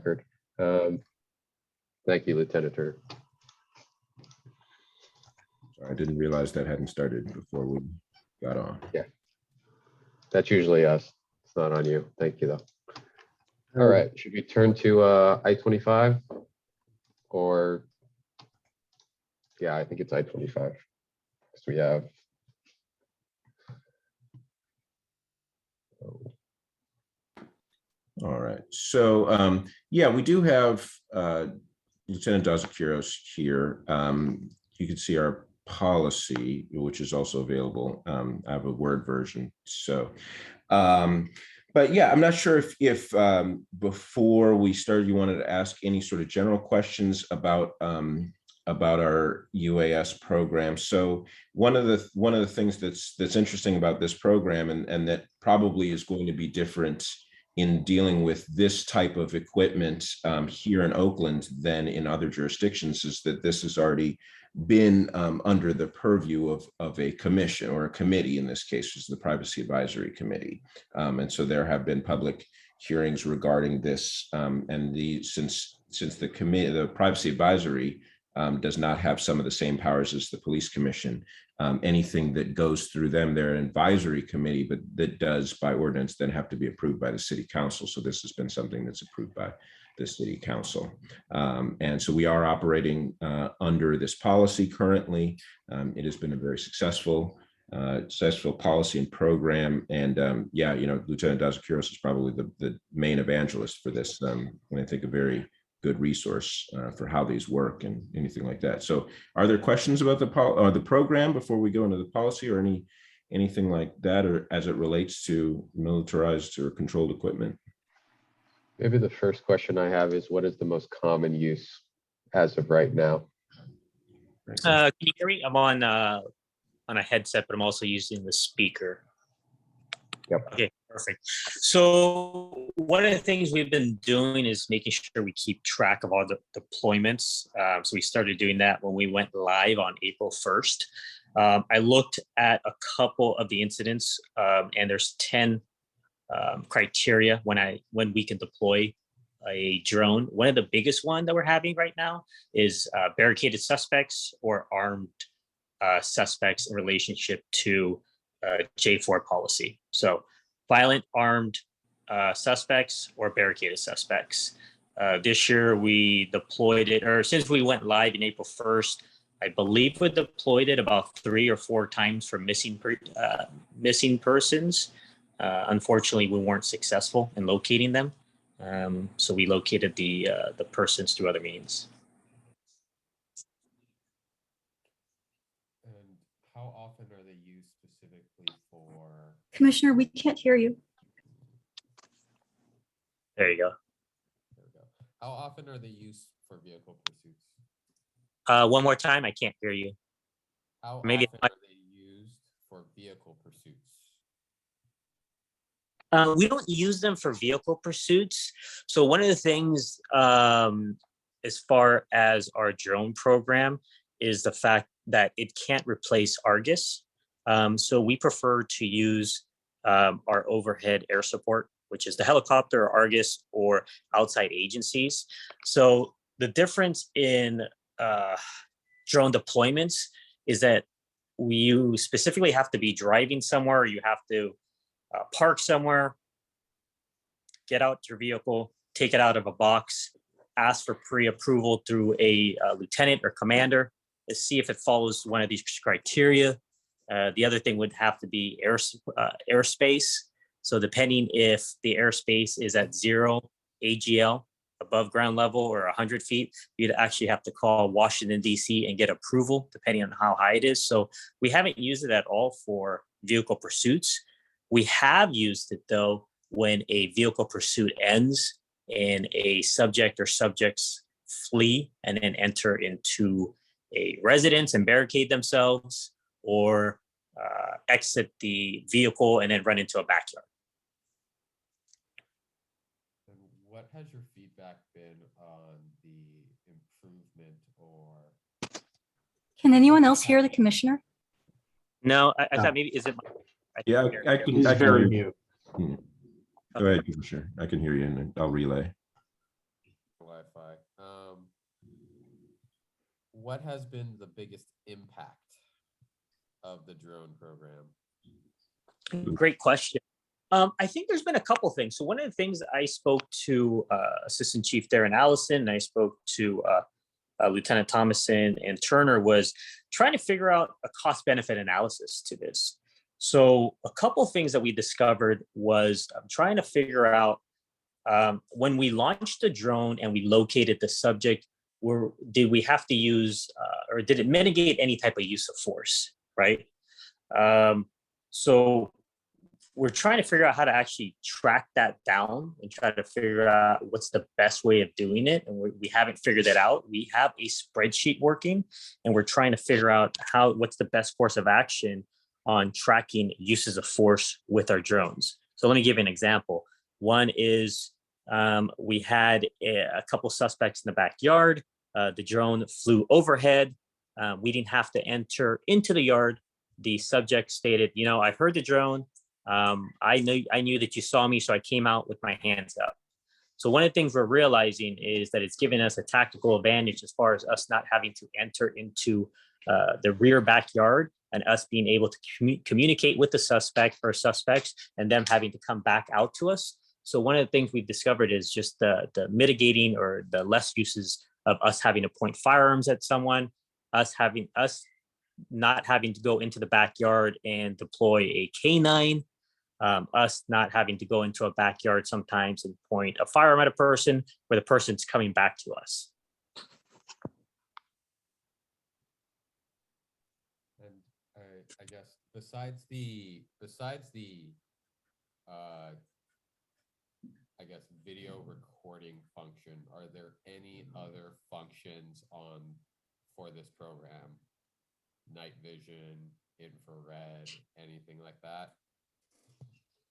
record. Thank you, Lieutenant Turner. I didn't realize that hadn't started before we got on. Yeah, that's usually us. It's not on you. Thank you, though. All right, should we turn to I-25? Or, yeah, I think it's I-25. Because we have. All right. So, yeah, we do have Lieutenant Dazakiros here. You can see our policy, which is also available. I have a Word version. So, but yeah, I'm not sure if before we started, you wanted to ask any sort of general questions about our UAS program. So one of the things that's interesting about this program, and that probably is going to be different in dealing with this type of equipment here in Oakland than in other jurisdictions, is that this has already been under the purview of a commission or a committee, in this case, which is the Privacy Advisory Committee. And so there have been public hearings regarding this, and since the Privacy Advisory does not have some of the same powers as the Police Commission, anything that goes through them, they're an advisory committee, but that does by ordinance then have to be approved by the City Council. So this has been something that's approved by the City Council. And so we are operating under this policy currently. It has been a very successful policy and program. And yeah, Lieutenant Dazakiros is probably the main evangelist for this. And I think a very good resource for how these work and anything like that. So are there questions about the program before we go into the policy, or anything like that, or as it relates to militarized or controlled equipment? Maybe the first question I have is, what is the most common use as of right now? Can you hear me? I'm on a headset, but I'm also using the speaker. Yep. Okay, perfect. So one of the things we've been doing is making sure we keep track of all the deployments. So we started doing that when we went live on April 1st. I looked at a couple of the incidents, and there's 10 criteria when we can deploy a drone. One of the biggest one that we're having right now is barricaded suspects or armed suspects in relationship to J4 policy. So violent armed suspects or barricaded suspects. This year we deployed it, or since we went live in April 1st, I believe we deployed it about 3 or 4 times for missing persons. Unfortunately, we weren't successful in locating them. So we located the persons through other means. And how often are they used specifically for? Commissioner, we can't hear you. There you go. There we go. How often are they used for vehicle pursuits? One more time, I can't hear you. How Maybe often are they used for vehicle pursuits? We don't use them for vehicle pursuits. So one of the things, as far as our drone program, is the fact that it can't replace Argus. So we prefer to use our overhead air support, which is the helicopter or Argus or outside agencies. So the difference in drone deployments is that you specifically have to be driving somewhere, or you have to park somewhere, get out your vehicle, take it out of a box, ask for pre-approval through a lieutenant or commander to see if it follows one of these criteria. The other thing would have to be airspace. So depending if the airspace is at 0 AGL, above ground level, or 100 feet, you'd actually have to call Washington, D.C. and get approval, depending on how high it is. So we haven't used it at all for vehicle pursuits. We have used it, though, when a vehicle pursuit ends and a subject or subjects flee and then enter into a residence and barricade themselves, or exit the vehicle and then run into a backyard. And what has your feedback been on the improvement or? Can anyone else hear the commissioner? No, I No. thought maybe, is it? Yeah, I can. He's I can very hear mute. you. Go ahead, Commissioner. I can hear you, and I'll relay. clarify. What has been the biggest impact of the drone program? Great question. I think there's been a couple things. So one of the things I spoke to Assistant Chief Darren Allison, and I spoke to Lieutenant Thomason and Turner, was trying to figure out a cost benefit analysis to this. So a couple things that we discovered was trying to figure out when we launched the drone and we located the subject, did we have to use or did it mitigate any type of use of force, right? So we're trying to figure out how to actually track that down and try to figure out what's the best way of doing it. And we haven't figured it out. We have a spreadsheet working, and we're trying to figure out what's the best course of action on tracking uses of force with our drones. So let me give you an example. One is we had a couple suspects in the backyard. The drone flew overhead. We didn't have to enter into the yard. The subject stated, I heard the drone. I knew that you saw me, so I came out with my hands up. So one of the things we're realizing is that it's giving us a tactical advantage as far as us not having to enter into the rear backyard and us being able to communicate with the suspect or suspects and them having to come back out to us. So one of the things we've discovered is just the mitigating or the less uses of us having to point firearms at someone, us not having to go into the backyard and deploy a K9, us not having to go into a backyard sometimes and point a firearm at a person where the person's coming back to us. And I guess besides the I guess video recording function, are there any other functions for this program? Night vision, infrared, anything like that?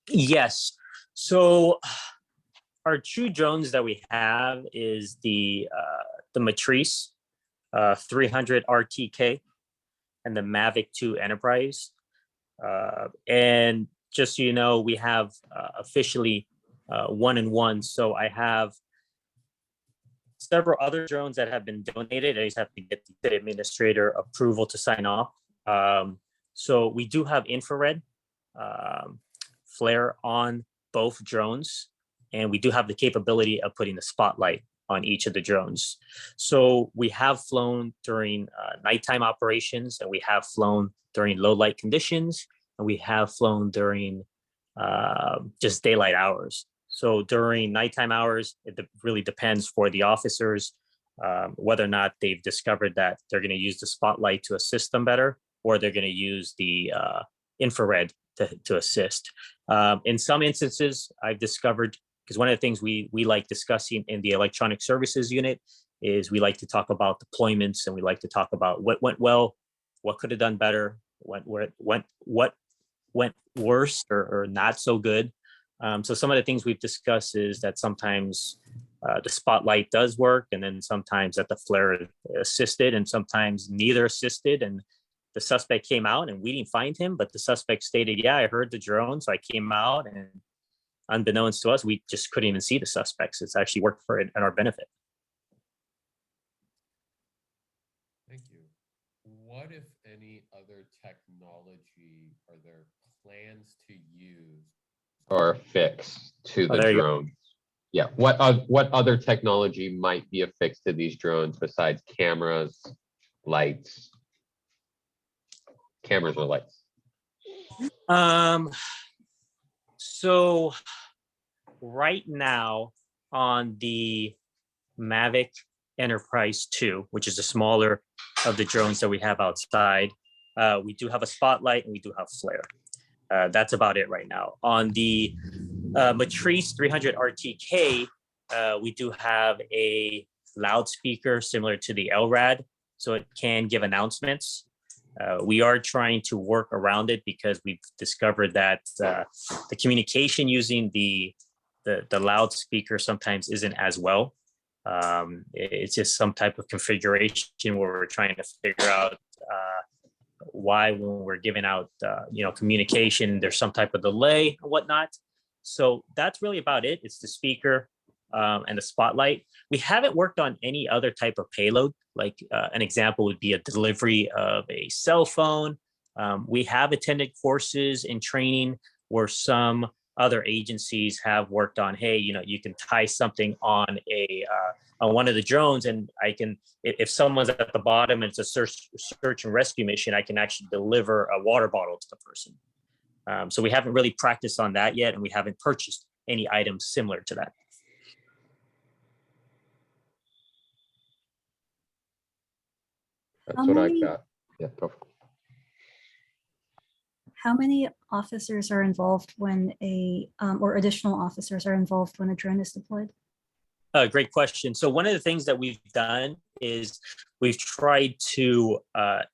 Yes. So our true drones that we have is the Militarized 300 RTK and the Mavic 2 Enterprise. And just so you know, we have officially 1-in-1. So I have several other drones that have been donated. I just have to get the administrator approval to sign off. So we do have infrared flare on both drones, and we do have the capability of putting the spotlight on each of the drones. So we have flown during nighttime operations, and we have flown during low light conditions, and we have flown during just daylight hours. So during nighttime hours, it really depends for the officers whether or not they've discovered that they're going to use the spotlight to assist them better, or they're going to use the infrared to assist. In some instances, I've discovered, because one of the things we like discussing in the electronic services unit is we like to talk about deployments, and we like to talk about what went well, what could have done better, what went worse or not so good. So some of the things we've discussed is that sometimes the spotlight does work, and then sometimes that the flare assisted, and sometimes neither assisted. And the suspect came out and we didn't find him, but the suspect stated, yeah, I heard the drone, so I came out, and unbeknownst to us, we just couldn't even see the suspects. It's actually worked for it at our benefit. Thank you. What, if any, other technology are there plans to use Or fix to the there you go. drone? Yeah, what other technology might be affixed to these drones besides cameras, lights? Cameras or lights? So right now on the Mavic Enterprise 2, which is the smaller of the drones that we have outside, we do have a spotlight and we do have flare. That's about it right now. On the Militarized 300 RTK, we do have a loudspeaker similar to the LRAD, so it can give announcements. We are trying to work around it because we've discovered that the communication using the loudspeaker sometimes isn't as well. It's just some type of configuration where we're trying to figure out why, when we're giving out communication, there's some type of delay and whatnot. So that's really about it. It's the speaker. and the spotlight. We haven't worked on any other type of payload. Like an example would be a delivery of a cell phone. We have attended courses and training where some other agencies have worked on, hey, you can tie something on on one of the drones, and I can, if someone's at the bottom and it's a search and rescue mission, I can actually deliver a water bottle to the person. So we haven't really practiced on that yet, and we haven't purchased any items similar to that. That's How what I've many- got. Yeah, go for it. How many officers are involved when or additional officers are involved when a drone is deployed? Great question. So one of the things that we've done is we've tried to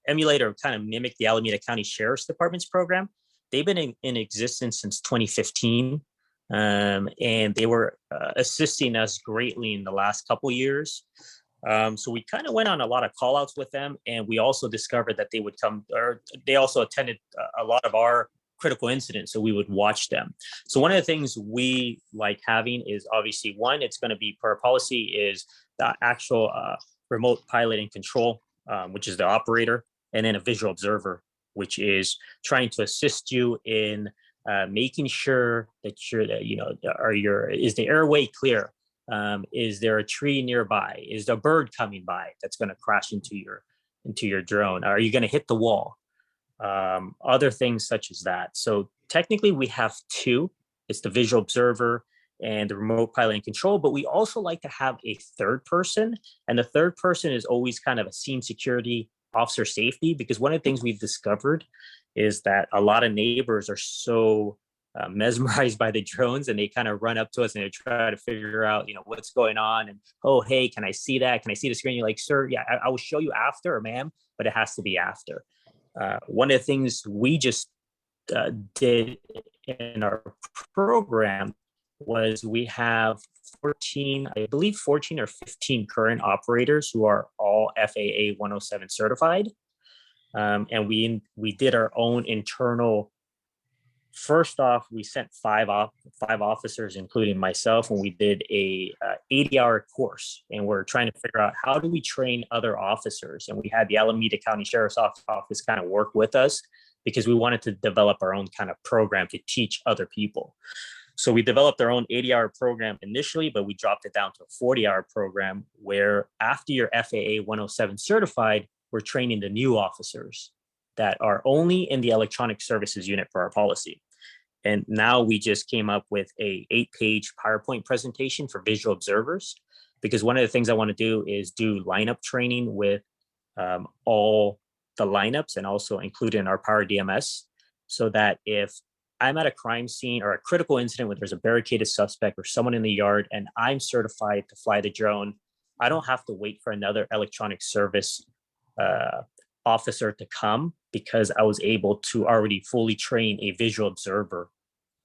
emulate or kind of mimic the Alameda County Sheriff's Department's program. They've been in existence since 2015, and they were assisting us greatly in the last couple of years. So we kind of went on a lot of call outs with them, and we also discovered that they would come, or they also attended a lot of our critical incidents, so we would watch them. So one of the things we like having is obviously, one, it's going to be per policy, is the actual remote pilot and control, which is the operator, and then a visual observer, which is trying to assist you in making sure that is the airway clear? Is there a tree nearby? Is the bird coming by that's going to crash into your drone? Are you going to hit the wall? Other things such as that. So technically we have two. It's the visual observer and the remote pilot and control, but we also like to have a third person. And the third person is always kind of a scene security officer safety, because one of the things we've discovered is that a lot of neighbors are so mesmerized by the drones, and they kind of run up to us and they try to figure out, what's going on. And, oh, hey, can I see that? Can I see the screen? You're like, sir, yeah, I will show you after, or ma'am, but it has to be after. One of the things we just did in our program was we have 14 or 15 current operators who are all FAA 107 certified. And we did our own internal. First off, we sent five officers, including myself, when we did a 80-hour course, and we're trying to figure out how do we train other officers. And we had the Alameda County Sheriff's Office kind of work with us, because we wanted to develop our own kind of program to teach other people. So we developed our own 80-hour program initially, but we dropped it down to a 40-hour program where after you're FAA 107 certified, we're training the new officers that are only in the electronic services unit for our policy. And now we just came up with a 8-page PowerPoint presentation for visual observers, because one of the things I want to do is do lineup training with all the lineups, and also include in our Power DMS, so that if I'm at a crime scene or a critical incident where there's a barricaded suspect or someone in the yard and I'm certified to fly the drone, I don't have to wait for another electronic service officer to come, because I was able to already fully train a visual observer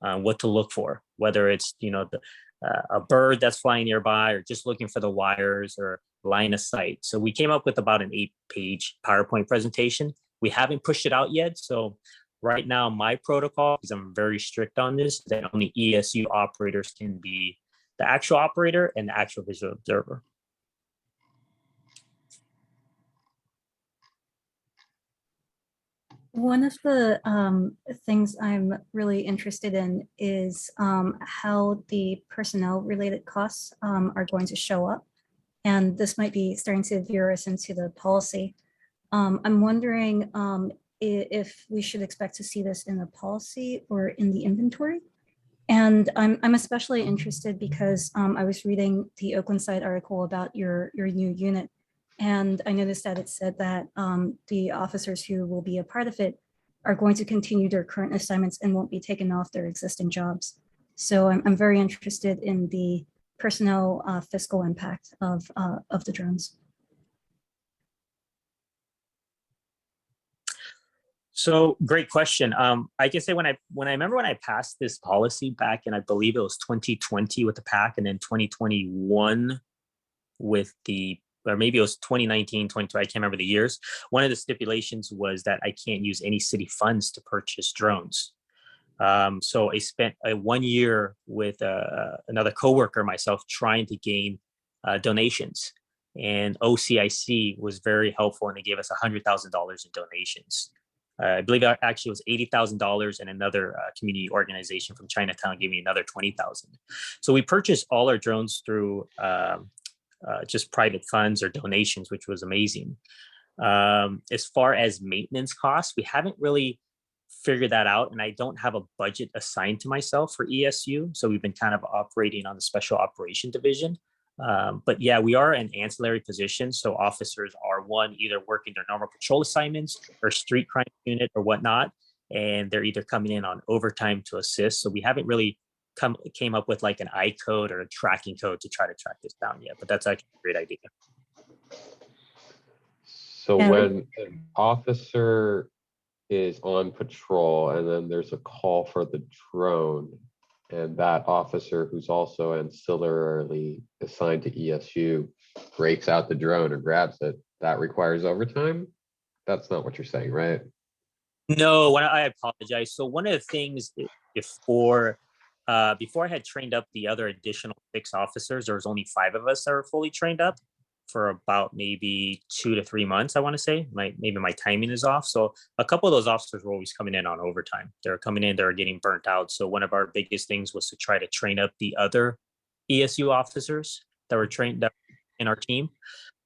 what to look for, whether it's a bird that's flying nearby, or just looking for the wires or line of sight. So we came up with about an 8-page PowerPoint presentation. We haven't pushed it out yet. So right now, my protocol, because I'm very strict on this, that only ESU operators can be the actual operator and the actual visual observer. One of the things I'm really interested in is how the personnel related costs are going to show up. And this might be starting to veer us into the policy. I'm wondering if we should expect to see this in the policy or in the inventory. And I'm especially interested because I was reading the Oakland Side article about your new unit. And I noticed that it said that the officers who will be a part of it are going to continue their current assignments and won't be taken off their existing jobs. So I'm very interested in the personnel fiscal impact of the drones. So great question. I can say when I remember when I passed this policy back in, I believe it was 2020 with the PAC, and then 2021 with or maybe it was 2019, 22, I can't remember the years. One of the stipulations was that I can't use any city funds to purchase drones. So I spent 1 year with another coworker, myself, trying to gain donations. And OCIC was very helpful, and they gave us $100,000 in donations. I believe actually it was $80,000, and another community organization from Chinatown gave me another 20,000. So we purchased all our drones through just private funds or donations, which was amazing. As far as maintenance costs, we haven't really figured that out, and I don't have a budget assigned to myself for ESU. So we've been kind of operating on the special operation division. But yeah, we are an ancillary position. So officers are either working their normal patrol assignments or street crime unit or whatnot, and they're either coming in on overtime to assist. So we haven't really came up with like an I code or a tracking code to try to track this down yet, but that's actually a great idea. So Yeah. when an officer is on patrol and then there's a call for the drone, and that officer who's also ancillarily assigned to ESU breaks out the drone or grabs it, that requires overtime? That's not what you're saying, right? No, I apologize. So one of the things before I had trained up the other additional 6 officers, there was only 5 of us that were fully trained up for about maybe 2 to 3 months, I want to say. Maybe my timing is off. So a couple of those officers were always coming in on overtime. They're coming in, they're getting burnt out. So one of our biggest things was to try to train up the other ESU officers that were trained up in our team.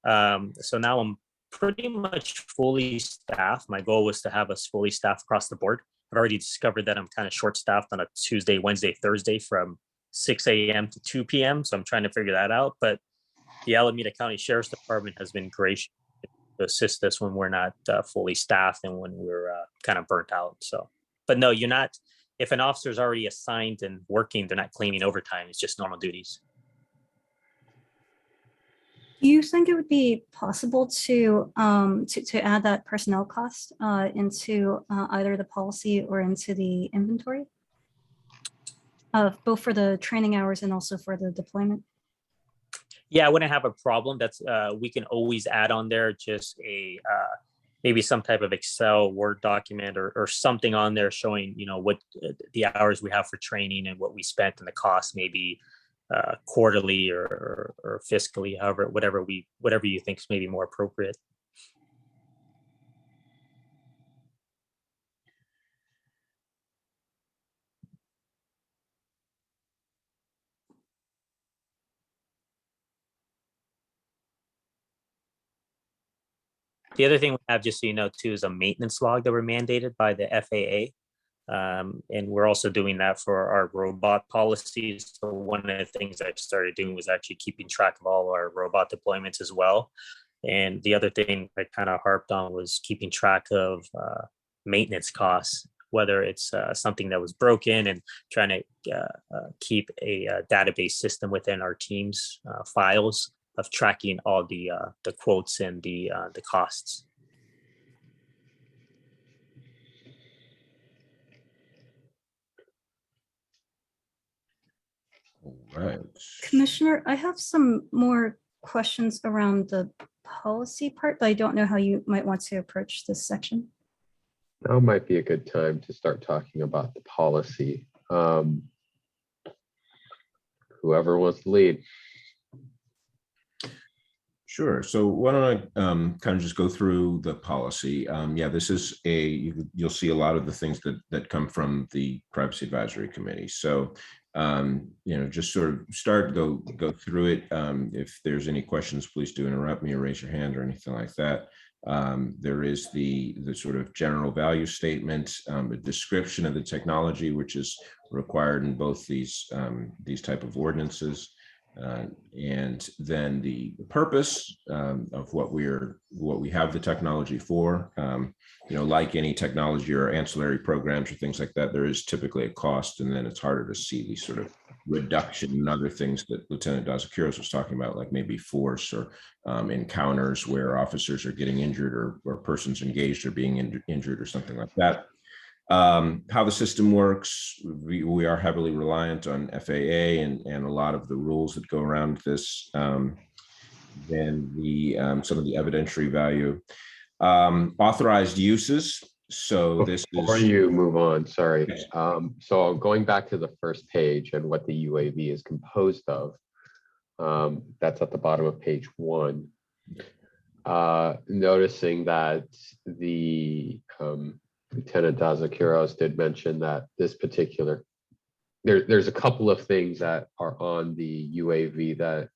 So now I'm pretty much fully staffed. My goal was to have us fully staffed across the board. I've already discovered that I'm kind of short staffed on a Tuesday, Wednesday, Thursday from 6 a.m. to 2 p.m. So I'm trying to figure that out. But the Alameda County Sheriff's Department has been gracious to assist us when we're not fully staffed and when we're kind of burnt out. So, but no, you're not. If an officer is already assigned and working, they're not claiming overtime. It's just normal duties. Do you think it would be possible to add that personnel cost into either the policy or into the inventory? Both for the training hours and also for the deployment? Yeah, I wouldn't have a problem. That's we can always add on there just a maybe some type of Excel Word document or something on there showing, you know, what the hours we have for training and what we spent and the cost, maybe quarterly or fiscally, however, whatever you think is maybe more appropriate. The other thing we have, just so you know, too, is a maintenance log that we're mandated by the FAA. And we're also doing that for our robot policies. So one of the things I've started doing was actually keeping track of all our robot deployments as well. And the other thing I kind of harped on was keeping track of maintenance costs, whether it's something that was broken, and trying to keep a database system within our team's files of tracking all the quotes and the costs. All right. Commissioner, I have some more questions around the policy part, but I don't know how you might want to approach this section. Now might be a good time to start talking about the policy. Whoever wants to lead. Sure. So why don't I kind of just go through the policy? Yeah, this is you'll see a lot of the things that come from the Privacy Advisory Committee. So, you know, just sort of go through it. If there's any questions, please do interrupt me or raise your hand or anything like that. There is the sort of general value statement, a description of the technology, which is required in both these type of ordinances. And then the purpose of what we have the technology for. You know, like any technology or ancillary programs or things like that, there is typically a cost, and then it's harder to see the sort of reduction in other things that Lieutenant Dazakiros was talking about, like maybe force or encounters where officers are getting injured or persons engaged are being injured or something like that. How the system works, we are heavily reliant on FAA and a lot of the rules that go around this. Then some of the evidentiary value. Authorized uses. So this Before is, you move on, sorry. Yes. So going back to the first page and what the UAV is composed of, that's at the bottom of page 1. Noticing that the Lieutenant Dazakiros did mention that this particular, there's a couple of things that are on the UAV that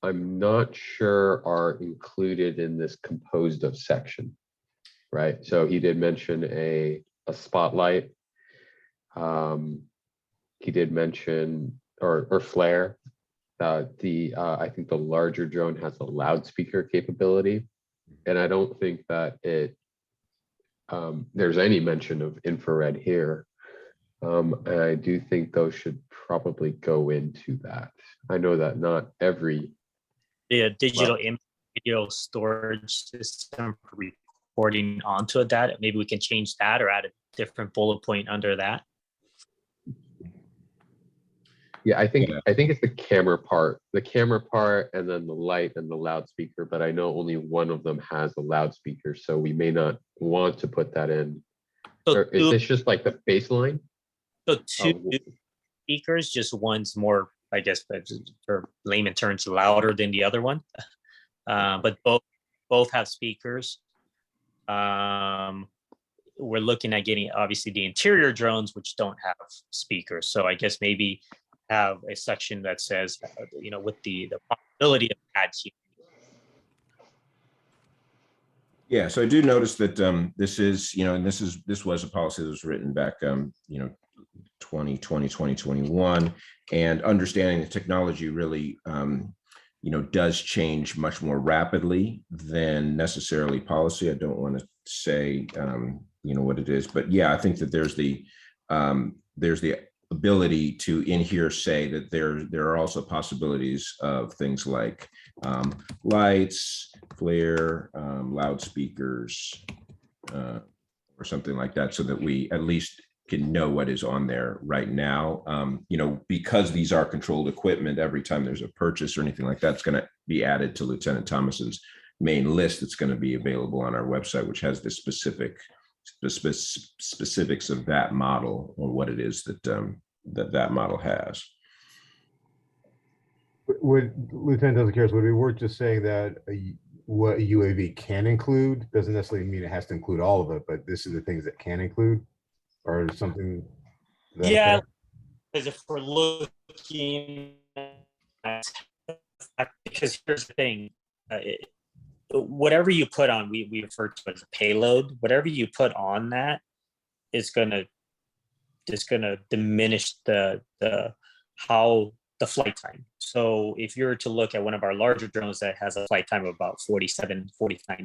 I'm not sure are included in this composed of section, right? So he did mention a spotlight. He did mention, or flare. I think the larger drone has a loudspeaker capability, and I don't think that there's any mention of infrared here. And I do think those should probably go into that. I know that not every The digital image video storage system for recording onto that. Maybe we can change that or add a different bullet point under that. Yeah, I think it's the camera part, and then the light and the loudspeaker, but I know only one of them has a loudspeaker, so we may not want to put that in. So Or is this just like the baseline? So two speakers, just one's more, I guess, for layman terms, louder than the other one. But both have speakers. We're looking at getting obviously the interior drones, which don't have speakers. So I guess maybe have a section that says, with the possibility of ads. yeah. So I do notice that this is, and this was a policy that was written back, 2020, 2021, and understanding the technology really, does change much more rapidly than necessarily policy. I don't want to say, what it is, but yeah, I think that there's the ability to in here say that there are also possibilities of things like lights, flare, loudspeakers, or something like that, so that we at least can know what is on there right now. Because these are controlled equipment, every time there's a purchase or anything like that, it's going to be added to Lieutenant Thomas's main list that's going to be available on our website, which has the specifics of that model or what it is that that model has. Would Lieutenant Zakiris, would it be worth just saying that what a UAV can include doesn't necessarily mean it has to include all of it, but this is the things that can include, or something? Yeah, because if we're looking at, because here's the thing, whatever you put on, we refer to as a payload. Whatever you put on that is gonna diminish the flight time. So if you're to look at one of our larger drones that has a flight time of about 49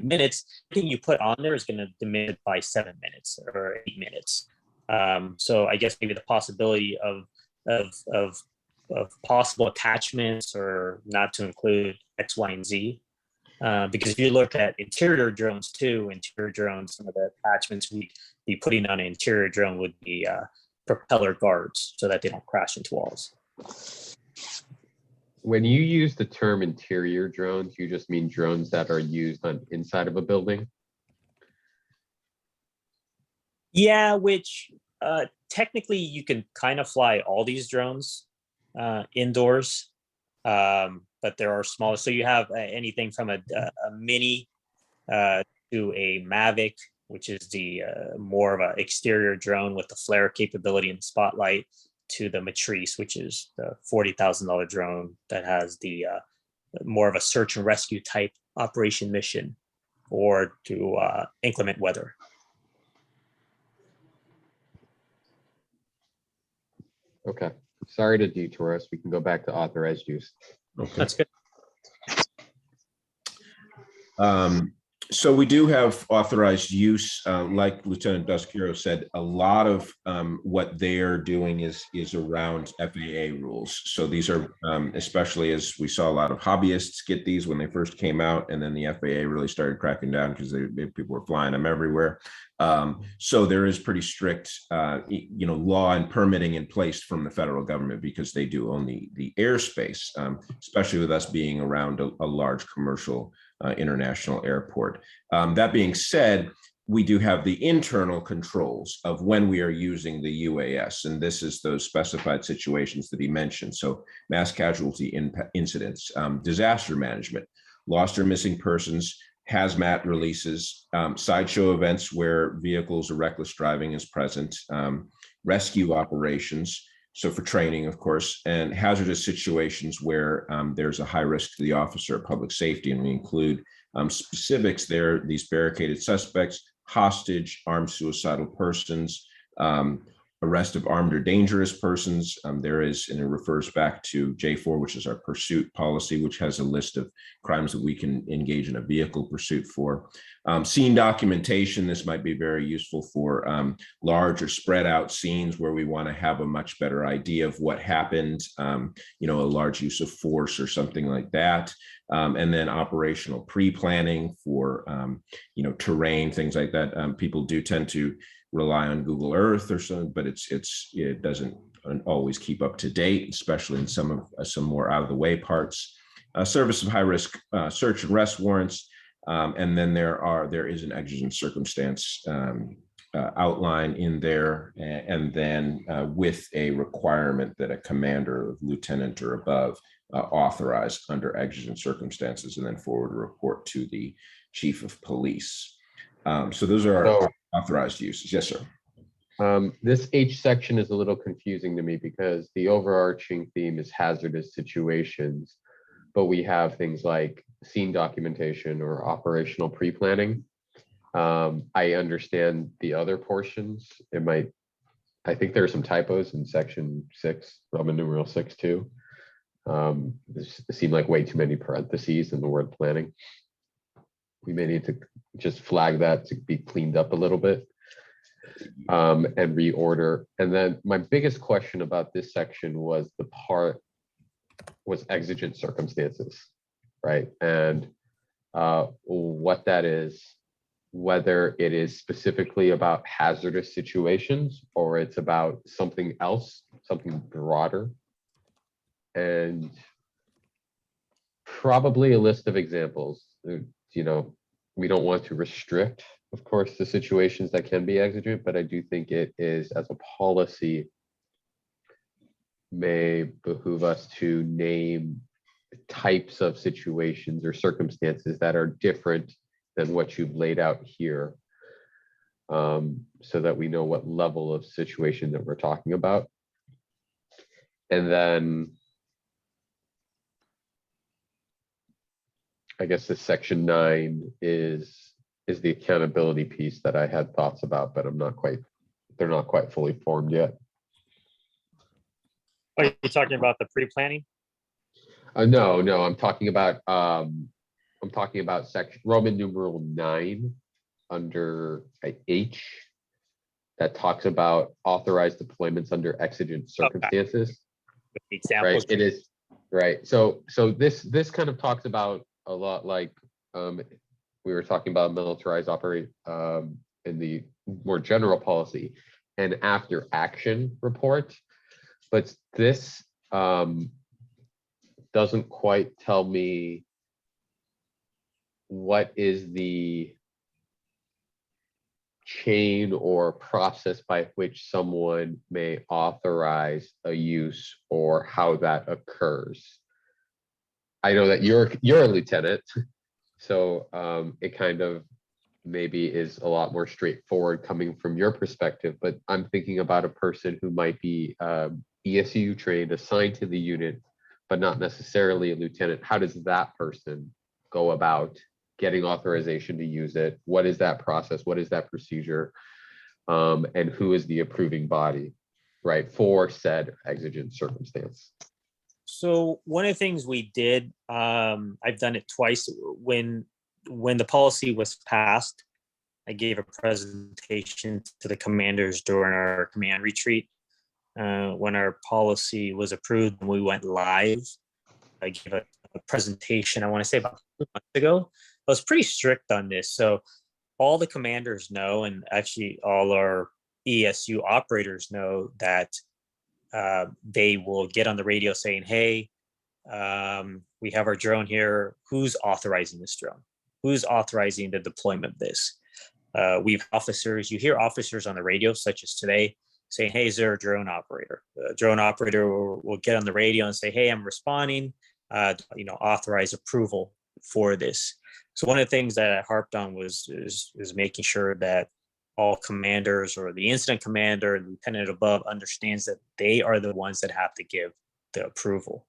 minutes, anything you put on there is going to diminish by 7 minutes or 8 minutes. So I guess maybe the possibility of possible attachments, or not to include X, Y, and Z. Because if you look at interior drones too, some of the attachments we'd be putting on an interior drone would be propeller guards so that they don't crash into walls. When you use the term interior drones, you just mean drones that are used on inside of a building? Yeah, which technically you can kind of fly all these drones indoors, but there are smaller. So you have anything from a Mini to a Mavic, which is the more of an exterior drone with the flare capability and spotlight, to the Matrice, which is the $40,000 drone that has the more of a search and rescue type operation mission, or to inclement weather. Okay, sorry to detour us. We can go back to authorized use. Okay. That's good. So we do have authorized use, like Lieutenant Duskiro said. A lot of what they are doing is around FAA rules. So these are, especially as we saw a lot of hobbyists get these when they first came out, and then the FAA really started cracking down because people were flying them everywhere. So there is pretty strict, law and permitting in place from the federal government, because they do own the airspace, especially with us being around a large commercial international airport. That being said, we do have the internal controls of when we are using the UAS, and this is those specified situations that he mentioned. So mass casualty incidents, disaster management, lost or missing persons, hazmat releases, sideshow events where vehicles or reckless driving is present, rescue operations, so for training, of course, and hazardous situations where there's a high risk to the officer of public safety, and we include specifics there, these barricaded suspects, hostage, armed suicidal persons, arrest of armed or dangerous persons. There is, and it refers back to J4, which is our pursuit policy, which has a list of crimes that we can engage in a vehicle pursuit for. Scene documentation, this might be very useful for large or spread out scenes where we want to have a much better idea of what happened, you know, a large use of force or something like that. And then operational pre-planning for, you know, terrain, things like that. People do tend to rely on Google Earth or something, but it doesn't always keep up to date, especially in some more out of the way parts. Service of high risk search and arrest warrants, and then there is an exigent circumstance outline in there, and then with a requirement that a commander, lieutenant or above authorize under exigent circumstances, and then forward a report to the chief of police. So those are our authorized uses. Yes, sir. This H section is a little confusing to me because the overarching theme is hazardous situations, but we have things like scene documentation or operational pre-planning. I understand the other portions. I think there are some typos in section 6, Roman numeral 6 too. This seemed like way too many parentheses in the word planning. We may need to just flag that to be cleaned up a little bit and reorder. And then my biggest question about this section was exigent circumstances, right? And what that is, whether it is specifically about hazardous situations or it's about something else, something broader. And probably a list of examples. You know, we don't want to restrict, of course, the situations that can be exigent, but I do think it is, as a policy, may behoove us to name types of situations or circumstances that are different than what you've laid out here, so that we know what level of situation that we're talking about. And then I guess the section 9 is the accountability piece that I had thoughts about, but they're not quite fully formed yet. Are you talking about the pre-planning? No, I'm talking about section Roman numeral 9 under H that talks about authorized deployments under exigent circumstances. Okay. Examples. Right, it is right. So this kind of talks about a lot like we were talking about militarized operate in the more general policy and after action report, but this doesn't quite tell me what is the chain or process by which someone may authorize a use or how that occurs. I know that you're a lieutenant, so it kind of maybe is a lot more straightforward coming from your perspective, but I'm thinking about a person who might be ESU trained, assigned to the unit, but not necessarily a lieutenant. How does that person go about getting authorization to use it? What is that process? What is that procedure? And who is the approving body, right, for said exigent circumstance? So one of the things we did, I've done it twice. When the policy was passed, I gave a presentation to the commanders during our command retreat. When our policy was approved and we went live, I gave a presentation, I want to say about 2 months ago. I was pretty strict on this. So all the commanders know, and actually all our ESU operators know that they will get on the radio saying, hey, we have our drone here. Who's authorizing this drone? Who's authorizing the deployment of this? We've officers, you hear officers on the radio, such as today, saying, hey, is there a drone operator? The drone operator will get on the radio and say, hey, I'm responding, authorize approval for this. So one of the things that I harped on is making sure that all commanders or the incident commander, the lieutenant above, understands that they are the ones that have to give the approval.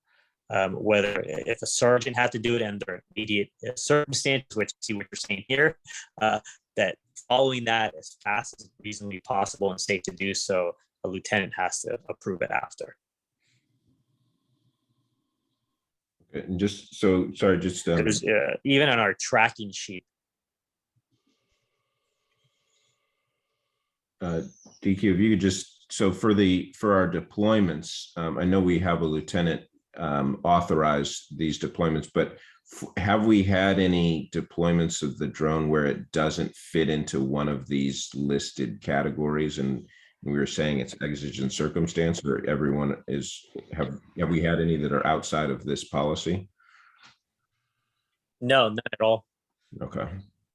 Whether if a sergeant had to do it under immediate circumstances, which I see what you're saying here, that following that as fast as reasonably possible and safe to do so, a lieutenant has to approve it after. Okay, and just so sorry, just Even on our tracking sheet. DQ, if you could just, so for our deployments, I know we have a lieutenant authorize these deployments, but have we had any deployments of the drone where it doesn't fit into one of these listed categories? And we were saying it's exigent circumstance, or everyone is, have we had any that are outside of this policy? No, not at all. Okay.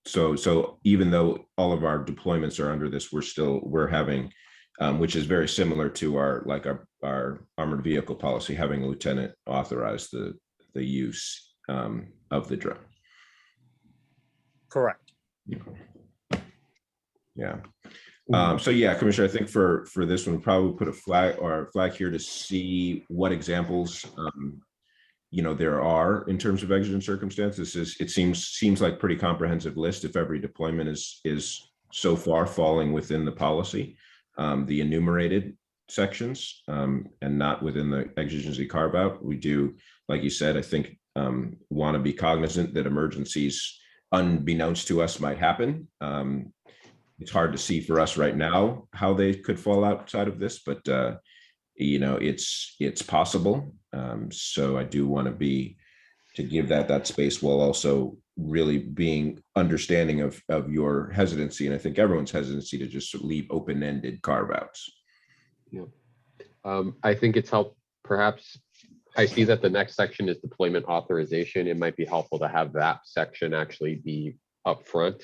So even though all of our deployments are under this, we're having, which is very similar to our armored vehicle policy, having a lieutenant authorize the use of the drone. Correct. Yeah. So yeah, Commissioner, I think for this one, probably put a flag here to see what examples there are in terms of exigent circumstances. It seems like pretty comprehensive list if every deployment is so far falling within the policy, the enumerated sections, and not within the exigency carve out. We do, like you said, I think want to be cognizant that emergencies unbeknownst to us might happen. It's hard to see for us right now how they could fall outside of this, but it's possible. So I do want to give that space while also really being understanding of your hesitancy, and I think everyone's hesitancy to just leave open-ended carve-outs. Yeah. I think it's helpful. Perhaps I see that the next section is deployment authorization. It might be helpful to have that section actually be upfront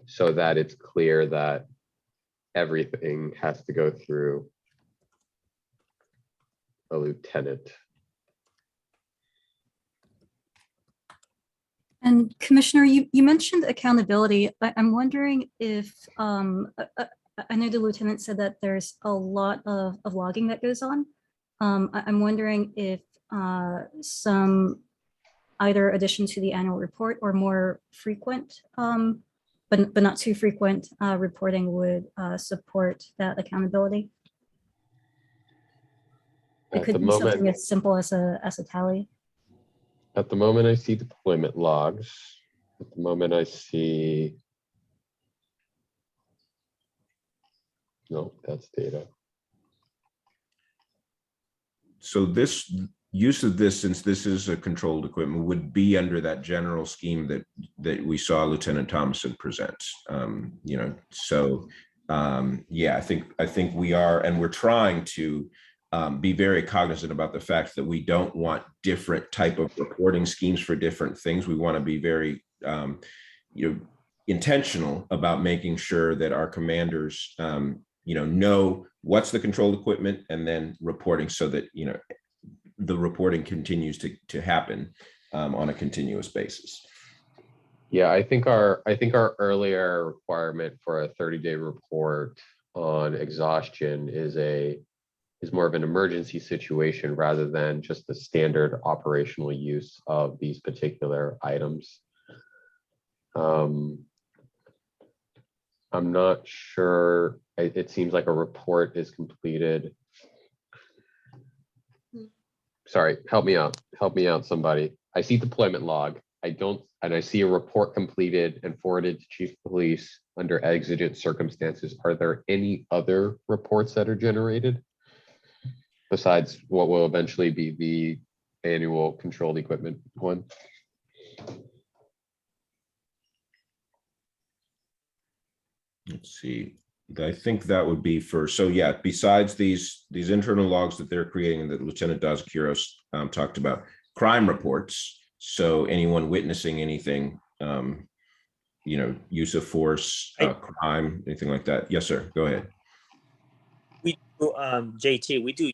so that it's clear that everything has to go through a lieutenant. And Commissioner, you mentioned accountability. I'm wondering if, I know the lieutenant said that there's a lot of logging that goes on. I'm wondering if some either addition to the annual report or more frequent, but not too frequent reporting would support that accountability. It could be something as simple as a tally. At the moment, I see deployment logs. At the moment, I see. No, that's data. So this use of this, since this is a controlled equipment, would be under that general scheme that we saw Lieutenant Thomason present. Yeah, I think we are, and we're trying to be very cognizant about the fact that we don't want different type of reporting schemes for different things. We want to be very intentional about making sure that our commanders know what's the controlled equipment, and then reporting so that the reporting continues to happen on a continuous basis. Yeah, I think our earlier requirement for a 30-day report on exhaustion is more of an emergency situation rather than just the standard operational use of these particular items. I'm not sure. It seems like a report is completed. Sorry, help me out, somebody. I see deployment log. I see a report completed and forwarded to Chief of Police under exigent circumstances. Are there any other reports that are generated besides what will eventually be the annual controlled equipment one? Let's see. I think that would be for, so yeah, besides these internal logs that they're creating that Lieutenant Dazakiros talked about, crime reports. So anyone witnessing anything use of force, crime, anything like that? Yes, sir. Go ahead. We do, JT, we do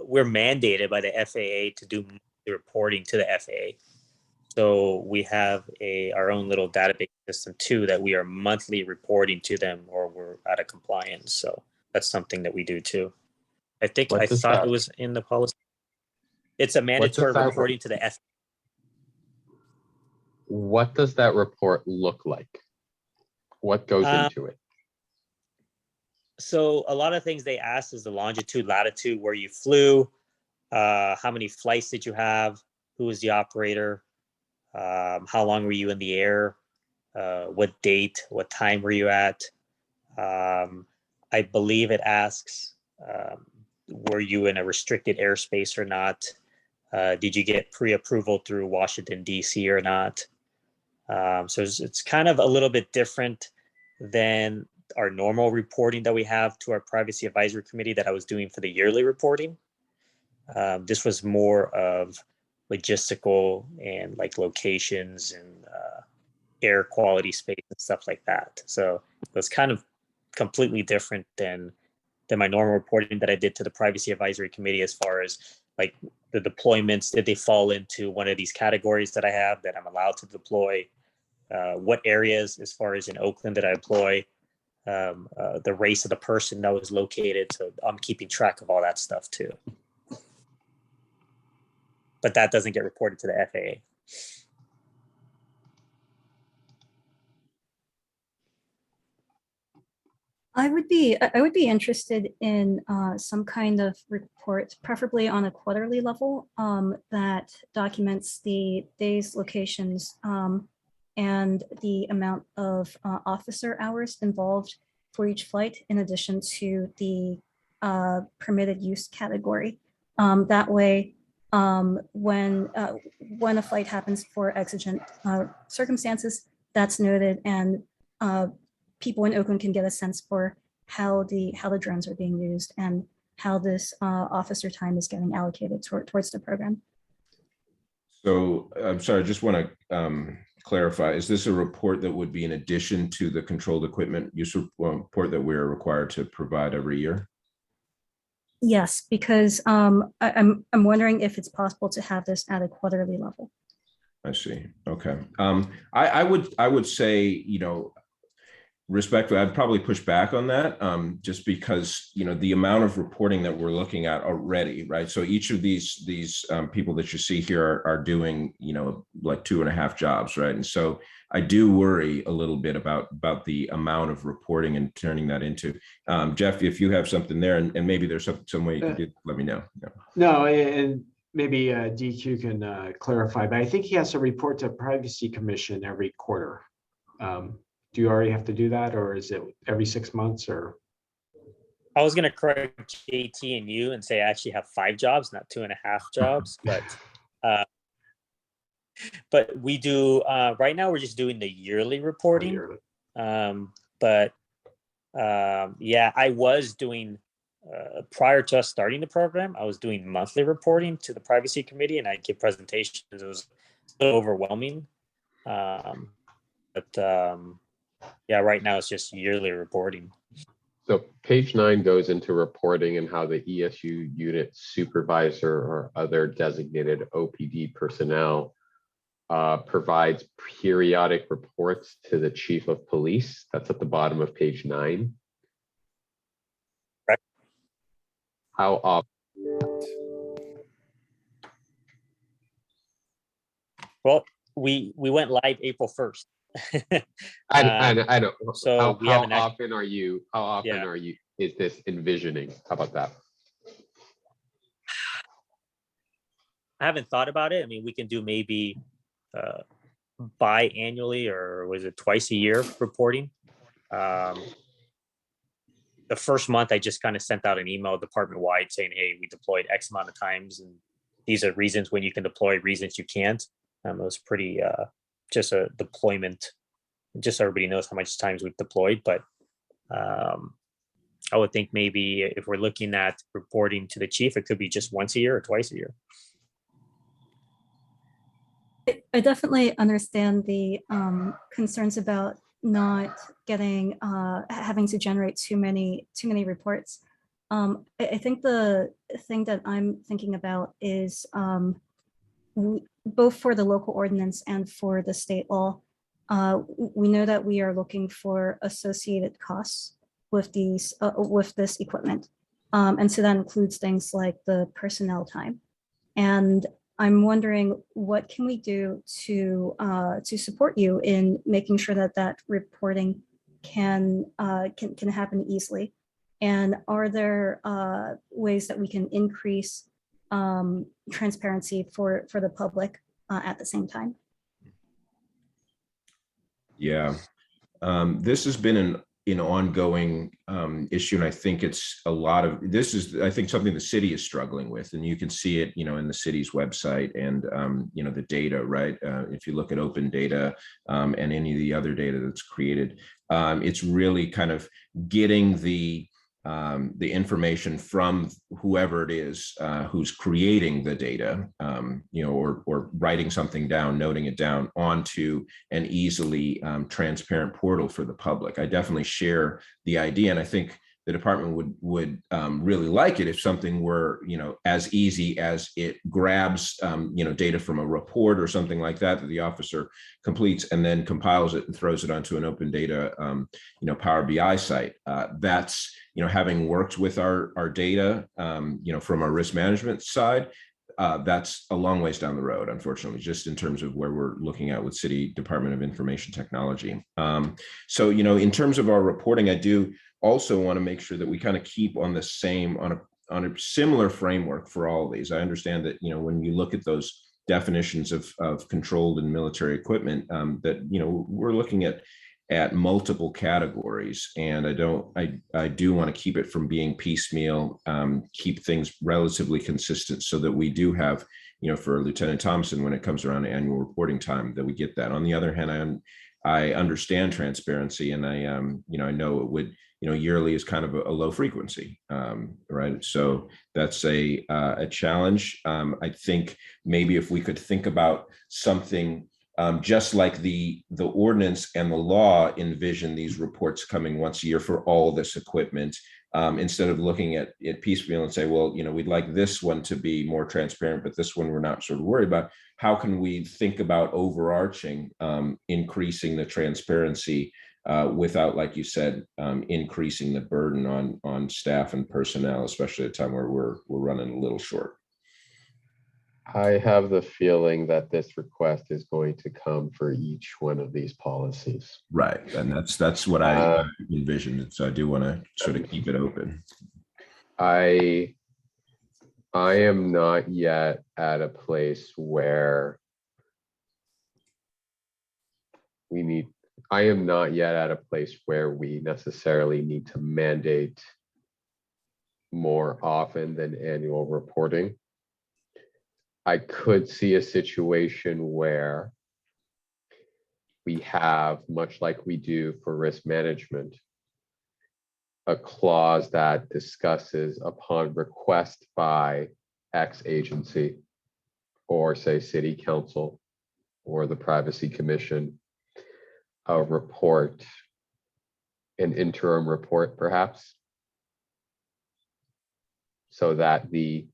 we're mandated by the FAA to do the reporting to the FAA. So we have our own little database system too, that we are monthly reporting to them, or we're out of compliance. So that's something that we do too. I thought it was in the policy. It's a mandatory reporting to the FAA. What does that report look like? What goes into it? So a lot of things they ask is the longitude, latitude, where you flew, how many flights did you have, who was the operator, how long were you in the air, what date, what time were you at. I believe it asks, were you in a restricted airspace or not? Did you get pre-approval through Washington, D.C. or not? So it's kind of a little bit different than our normal reporting that we have to our privacy advisory committee that I was doing for the yearly reporting. This was more of logistical and like locations and air quality space and stuff like that. So it was kind of completely different than my normal reporting that I did to the privacy advisory committee, as far as like the deployments. Did they fall into one of these categories that I have that I'm allowed to deploy? What areas, as far as in Oakland, did I deploy? The race of the person that was located. So I'm keeping track of all that stuff too. But that doesn't get reported to the FAA. I would be interested in some kind of report, preferably on a quarterly level, that documents the days, locations, and the amount of officer hours involved for each flight, in addition to the permitted use category. That way, when a flight happens for exigent circumstances, that's noted, and people in Oakland can get a sense for how the drones are being used and how this officer time is getting allocated towards the program. So I'm sorry, I just want to clarify, is this a report that would be in addition to the controlled equipment use report that we're required to provide every year? Yes, because I'm wondering if it's possible to have this at a quarterly level. I see. Okay. I would say, respectfully, I'd probably push back on that, just because, the amount of reporting that we're looking at already, right? So each of these people that you see here are doing, like 2.5 jobs, right? And so I do worry a little bit about the amount of reporting and turning that into. Jeff, if you have something there, and maybe there's some way you can do, let me know. Yeah. No, and maybe DQ can clarify, but I think he has to report to Privacy Commission every quarter. Do you already have to do that, or is it every 6 months? Or I was going to correct JT and you and say I actually have 5 jobs, not 2.5 jobs, but we do right now. We're just doing the yearly reporting. Yeah, I was doing prior to us starting the program, I was doing monthly reporting to the privacy committee, and I give presentations. It was a little overwhelming, yeah, right now it's just yearly reporting. So page 9 goes into reporting and how the ESU unit supervisor or other designated OPD personnel provides periodic reports to the chief of police. That's at the bottom of page 9. Right. How often? Well, we went live April 1st. I know. So how often are you? How often Yeah. are you? Is this envisioning? How about that? I haven't thought about it. I mean, we can do maybe biannually, or was it twice a year reporting? The first month, I just kind of sent out an email department wide saying, "Hey, we deployed X amount of times, and these are reasons when you can deploy, reasons you can't." It was pretty just a deployment, just so everybody knows how much times we've deployed. But I would think maybe if we're looking at reporting to the chief, it could be just once a year or twice a year. I definitely understand the concerns about not getting having to generate too many reports. I think the thing that I'm thinking about is both for the local ordinance and for the state law. We know that we are looking for associated costs with these with this equipment, and so that includes things like the personnel time. And I'm wondering what can we do to support you in making sure that that reporting can happen easily. And are there ways that we can increase transparency for the public at the same time? Yeah, this has been an ongoing issue, and I think it's a lot of this is I think something the city is struggling with, and you can see it, in the city's website and the data, right? If you look at open data and any of the other data that's created, it's really kind of getting the information from whoever it is who's creating the data, or writing something down, noting it down onto an easily transparent portal for the public. I definitely share the idea, and I think the department would really like it if something were, as easy as it grabs, data from a report or something like that that the officer completes and then compiles it and throws it onto an open data, Power BI site. That's, having worked with our data, from our risk management side, that's a long ways down the road, unfortunately, just in terms of where we're looking at with City Department of Information Technology. So, in terms of our reporting, I do also want to make sure that we kind of keep on the same, on a similar framework for all of these. I understand that, when you look at those definitions of controlled and military equipment, that, we're looking at multiple categories, and I do want to keep it from being piecemeal, keep things relatively consistent so that we do have, for Lieutenant Thompson, when it comes around to annual reporting time, that we get that. On the other hand, I understand transparency, and I know it would, yearly is kind of a low frequency, right? So that's a challenge. I think maybe if we could think about something just like the ordinance and the law envision these reports coming once a year for all this equipment, instead of looking at it piecemeal and say, well, we'd like this one to be more transparent, but this one we're not sort of worried about. How can we think about overarching, increasing the transparency without, like you said, increasing the burden on staff and personnel, especially at a time where we're running a little short? I have the feeling that this request is going to come for each one of these policies. Right, and that's what I envisioned. So I do want to sort of keep it open. I am not yet at a place where I am not yet at a place where we necessarily need to mandate more often than annual reporting. I could see a situation where we have, much like we do for risk management, a clause that discusses upon request by X agency, or say city council or the privacy commission, a report, an interim report perhaps, so that the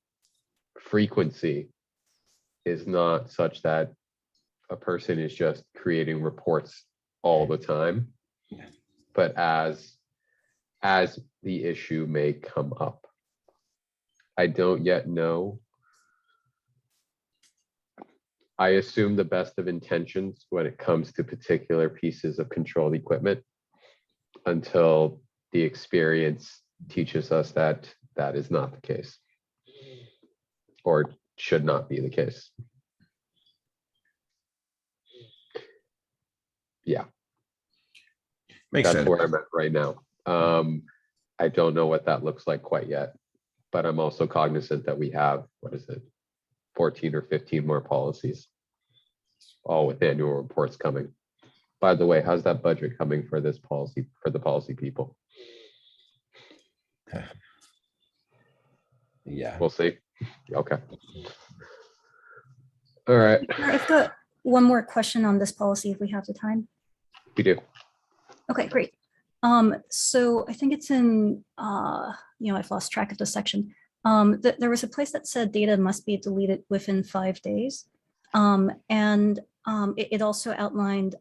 frequency is not such that a person is just creating reports all the time, but as the issue may come up. I don't yet know. I assume the best of intentions when it comes to particular pieces of controlled equipment, until the experience teaches us that that is not the case, or should not be the case. Yeah, Makes that's sense. where I'm at right now. I don't know what that looks like quite yet, but I'm also cognizant that we have, 14 or 15 more policies, all with annual reports coming. By the way, how's that budget coming for this policy, for the policy people? Yeah. We'll see. Okay. All right. I've got one more question on this policy if we have the time. We do. Okay, great. So I think it's in, I've lost track of the section. There was a place that said data must be deleted within 5 days. It also outlined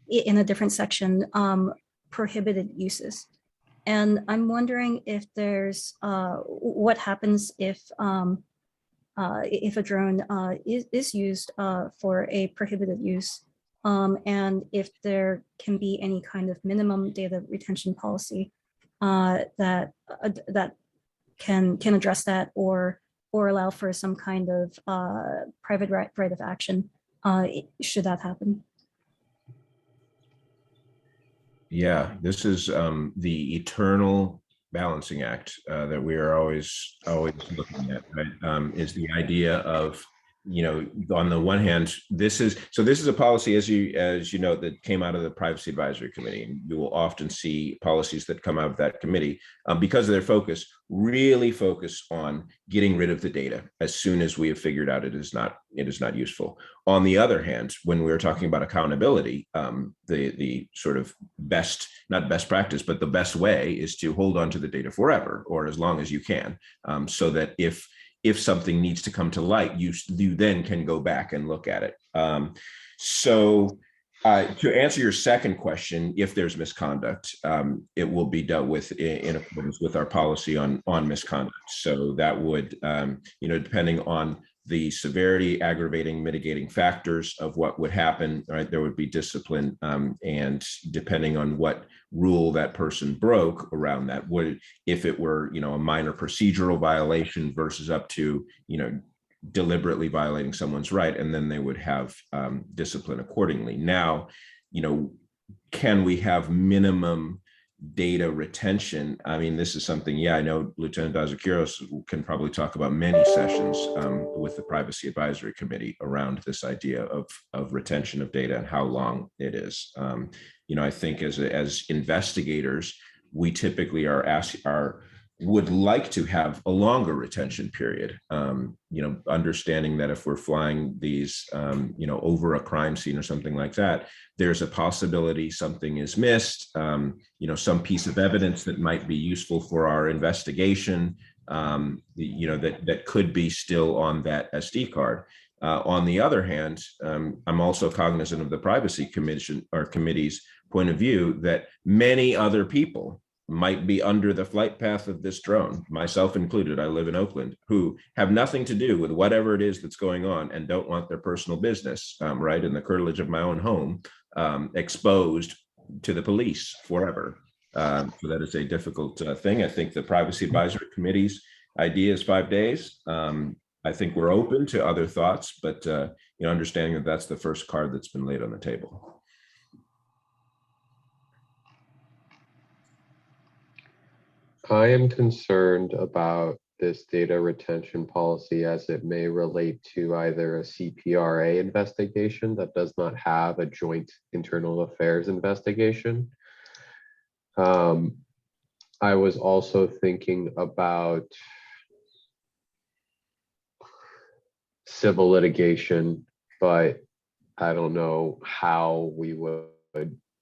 in a different section, prohibited uses. And I'm wondering if there's, what happens if a drone is used for a prohibited use, and if there can be any kind of minimum data retention policy that can address that, or allow for some kind of private right of action should that happen. Yeah, this is the eternal balancing act that we are always looking at, right? Is the idea of, on the one hand, this is a policy, as you know, that came out of the Privacy Advisory Committee. You will often see policies that come out of that committee because of their focus, really focus on getting rid of the data as soon as we have figured out it is not useful. On the other hand, when we're talking about accountability, the sort of not best practice, but the best way is to hold on to the data forever, or as long as you can, so that if something needs to come to light, you then can go back and look at it. To answer your second question, if there's misconduct, it will be dealt with in accordance with our policy on misconduct. So that would, depending on the severity, aggravating, mitigating factors of what would happen, right, there would be discipline, and depending on what rule that person broke around that, if it were, a minor procedural violation versus up to, deliberately violating someone's right, and then they would have discipline accordingly. Now, can we have minimum data retention? I mean, this is something, I know Lieutenant Dazakiros can probably talk about many sessions with the Privacy Advisory Committee around this idea of retention of data and how long it is. I think as investigators, we typically would like to have a longer retention period, understanding that if we're flying these, over a crime scene or something like that, there's a possibility something is missed, some piece of evidence that might be useful for our investigation, that could be still on that SD card. On the other hand, I'm also cognizant of the Privacy Commission or committee's point of view that many other people might be under the flight path of this drone, myself included. I live in Oakland, who have nothing to do with whatever it is that's going on and don't want their personal business, right, in the curtilage of my own home, exposed to the police forever. So that is a difficult thing. I think the Privacy Advisory Committee's idea is 5 days. I think we're open to other thoughts, but understanding that that's the first card that's been laid on the table. I am concerned about this data retention policy as it may relate to either a CPRA investigation that does not have a joint internal affairs investigation. I was also thinking about civil litigation, but I don't know how we would.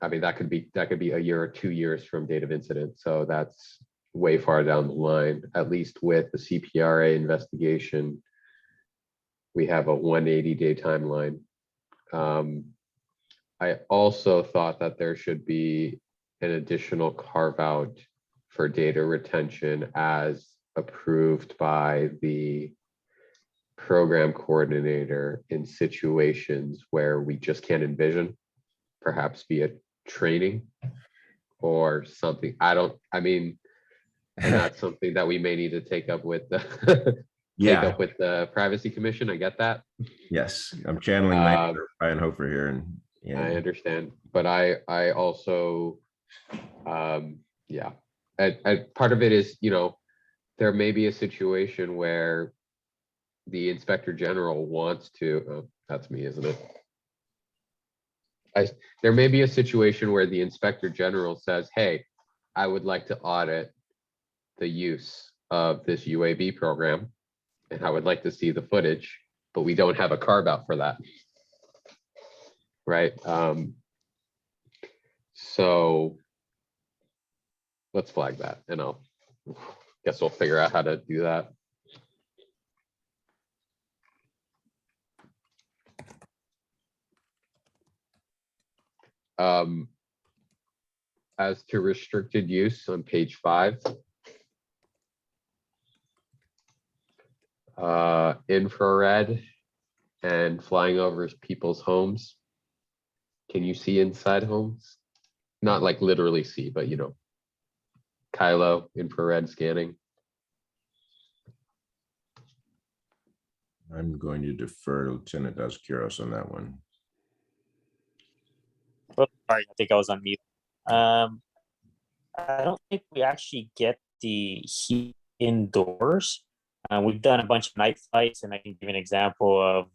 I mean, that could be a year or 2 years from date of incident, so that's way far down the line. At least with the CPRA investigation, we have a 180-day timeline. I also thought that there should be an additional carve out for data retention as approved by the program coordinator in situations where we just can't envision, perhaps via training or something. And that's something that we may need to take up with the with the Privacy Commission. I get that. Yes, I'm channeling my Brian Hofer here, and I understand, but I also, part of it is, there may be a situation where the Inspector General wants to. That's me, isn't it? There may be a situation where the Inspector General says, "Hey, I would like to audit the use of this UAV program, and I would like to see the footage," but we don't have a carve out for that. right? So let's flag that, and I'll guess we'll figure out how to do that. As to restricted use on page 5. Infrared and flying over people's homes. Can you see inside homes? Not like literally see, but you know, Kylo, infrared scanning. I'm going to defer to Lieutenant Dazkiros on that one. Oh, sorry, I think I was on mute. I don't think we actually get the heat indoors. We've done a bunch of night flights, and I can give an example of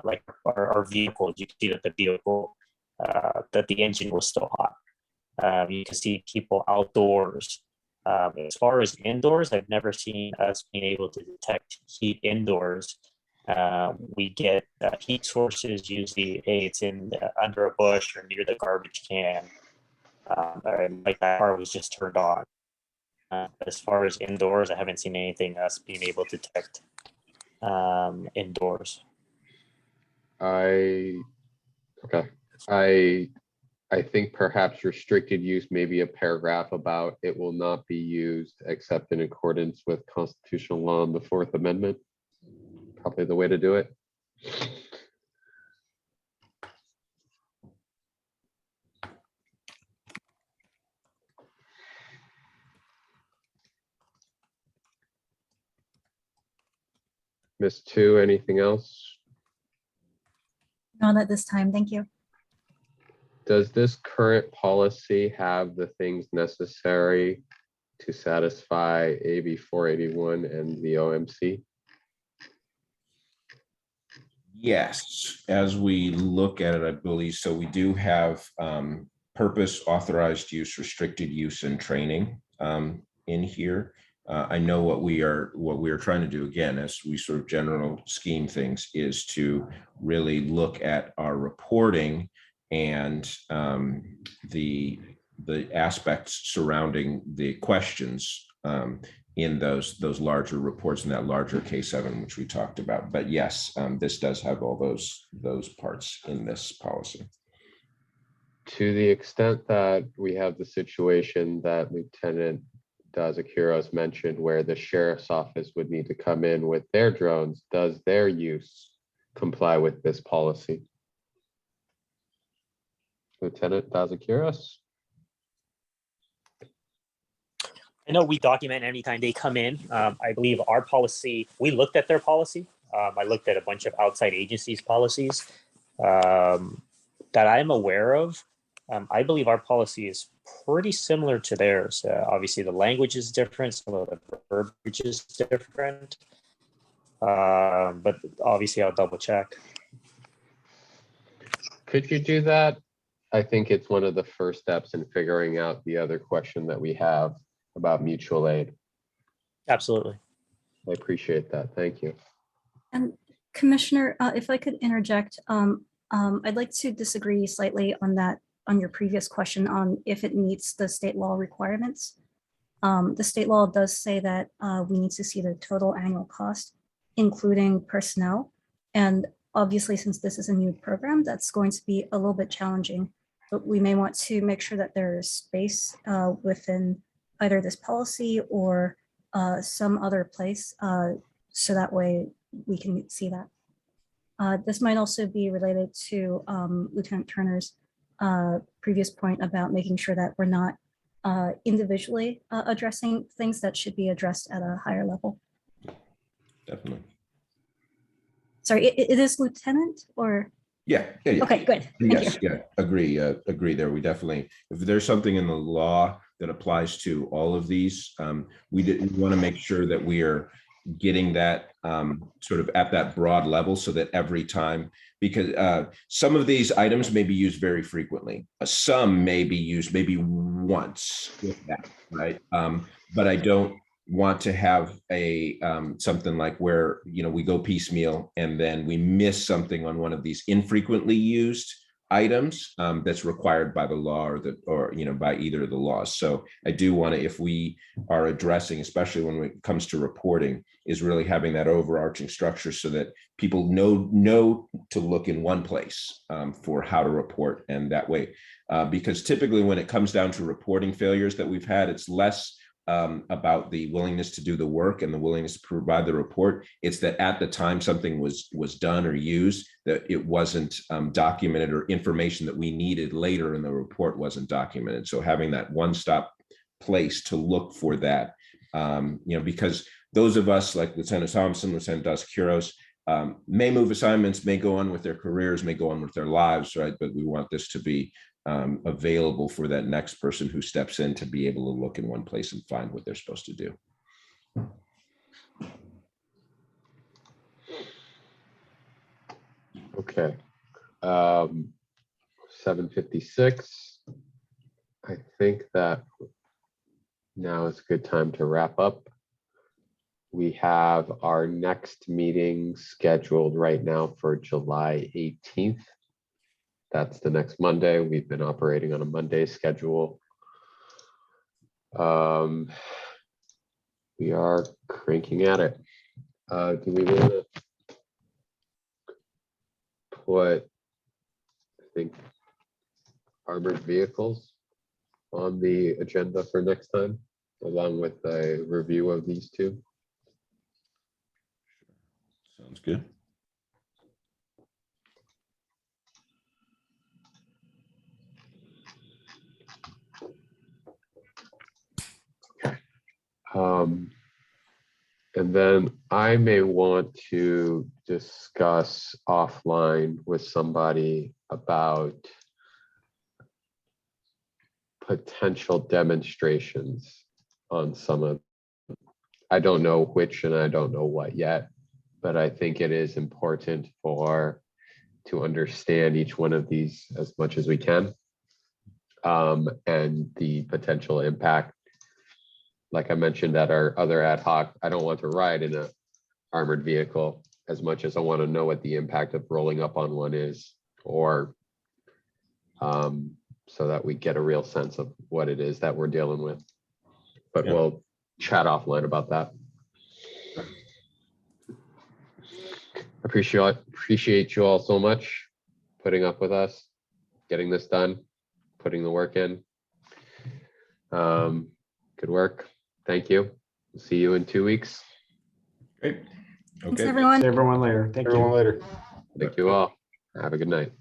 like our vehicles. You can see that the vehicle, that the engine was still hot. You can see people outdoors. As far as indoors, I've never seen us being able to detect heat indoors. We get heat sources usually, hey, it's in under a bush or near the garbage can. Like that car was just turned on. As far as indoors, I haven't seen anything us being able to detect indoors. Okay. I think perhaps restricted use may be a paragraph about it will not be used except in accordance with constitutional law and the Fourth Amendment. Probably the way to do it. Miss Two, anything else? Not at this time, thank you. Does this current policy have the things necessary to satisfy AB 481 and the OMC? Yes, as we look at it, I believe so. We do have purpose, authorized use, restricted use, and training in here. I know what we are trying to do, again, as we sort of general scheme things, is to really look at our reporting and the aspects surrounding the questions in those larger reports in that larger K7, which we talked about. But yes, this does have all those parts in this policy. To the extent that we have the situation that Lieutenant Dazkiros mentioned, where the sheriff's office would need to come in with their drones, does their use comply with this policy? Lieutenant Dazkiros? I know we document anytime they come in. I believe our policy, we looked at their policy. I looked at a bunch of outside agencies' policies that I'm aware of. I believe our policy is pretty similar to theirs. Obviously, the language is different, some of the verbiage is different. But obviously, I'll double check. Could you do that? I think it's one of the first steps in figuring out the other question that we have about mutual aid. Absolutely. I appreciate that. Thank you. And Commissioner, if I could interject, I'd like to disagree slightly on that, on your previous question on if it meets the state law requirements. The state law does say that we need to see the total annual cost, including personnel. And obviously, since this is a new program, that's going to be a little bit challenging, but we may want to make sure that there is space within either this policy or some other place, so that way we can see that. This might also be related to Lieutenant Turner's previous point about making sure that we're not individually addressing things that should be addressed at a higher level. Definitely. Sorry, it is Lieutenant or? Yeah. Okay, good. Thank Yes, you. yeah, agree there. We definitely, if there's something in the law that applies to all of these, we want to make sure that we are getting that sort of at that broad level, so that every time, because some of these items may be used very frequently, some may be used maybe once, if that, right? But I don't want to have a something like where, you know, we go piecemeal and then we miss something on one of these infrequently used items that's required by the law or by either of the laws. So I do want to, if we are addressing, especially when it comes to reporting, is really having that overarching structure so that people know to look in one place for how to report. And that way, because typically when it comes down to reporting failures that we've had, it's less about the willingness to do the work and the willingness to provide the report. It's that at the time something was done or used, that it wasn't documented, or information that we needed later in the report wasn't documented. So having that one-stop place to look for that, because those of us like Lieutenant Thompson, Lieutenant Dos Quiros, may move assignments, may go on with their careers, may go on with their lives, right? But we want this to be available for that next person who steps in to be able to look in one place and find what they're supposed to do. Okay. 7:56. I think that now is a good time to wrap up. We have our next meeting scheduled right now for July 18th. That's the next Monday. We've been operating on a Monday schedule. We are cranking at it. Do we want to put, I think, armored vehicles on the agenda for next time, along with a review of these two? Sounds good. And then I may want to discuss offline with somebody about potential demonstrations on some of, I don't know which and I don't know what yet, but I think it is important to understand each one of these as much as we can, and the potential impact. Like I mentioned at our other ad hoc, I don't want to ride in a armored vehicle as much as I want to know what the impact of rolling up on one is, or so that we get a real sense of what it is that we're dealing with. But Yeah. we'll chat offline about that. Appreciate you all so much putting up with us, getting this done, putting the work in. Good work. Thank you. See you in 2 weeks. Great. Thanks, Okay. everyone. See everyone later. Thank you. Everyone later. Thank you all. Have a good night.